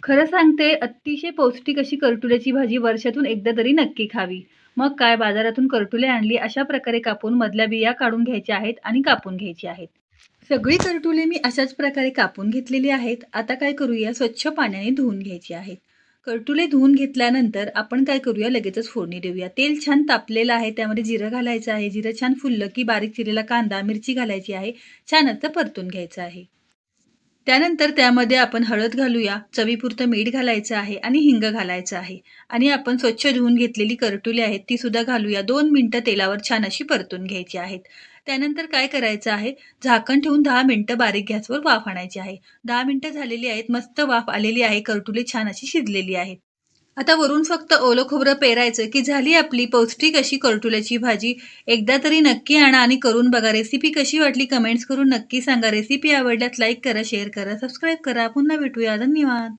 खरं सांगते, अतिशय पौष्टिक अशी करटुल्याची भाजी वर्षातून एकदा तरी नक्की खावी. मग काय बाजारातून करटुले आणली, अशा प्रकारे कापून मधल्या बिया काढून घ्यायच्या आहेत आणि कापून घ्यायची आहेत. सगळी करटुले मी अशाच प्रकारे कापून घेतलेली आहेत. आता काय करूया, स्वच्छ पाण्याने धुवून घ्यायची आहेत. करटुले धुवून घेतल्यानंतर आपण काय करूया, लगेचच फोडणी देऊया. तेल छान तापलेलं आहे, त्यामध्ये जिरं घालायचं आहे. जिरं छान फुललं की बारीक चिरलेला कांदा, मिरची घालायची आहे. छान असं परतून घ्यायचं आहे. त्यानंतर त्यामध्ये आपण हळद घालूया, चवीपुरतं मीठ घालायचं आहे आणि हिंग घालायचं आहे आणि आपण स्वच्छ धुवून घेतलेली करटुली आहेत, ती सुद्धा घालूया. 2 मिनिटं तेलावर छान अशी परतून घ्यायची आहेत. त्यानंतर काय करायचं आहे, झाकण ठेवून 10 मिनिटं बारीक गॅसवर वाफ आणायची आहे. 10 मिनिटं झालेली आहेत, मस्त वाफ आलेली आहे, करटुली छान अशी शिजलेली आहे. आता वरून फक्त ओलं खोबरं पेरायचं की झाली आपली पौष्टिक अशी करटुल्याची भाजी. एकदा तरी नक्की आणा आणि करून बघा. रेसिपी कशी वाटली कमेंट्स करून नक्की सांगा. रेसिपी आवडल्यास लाईक करा, शेअर करा, सबस्क्राईब करा. पुन्हा भेटूया. धन्यवाद.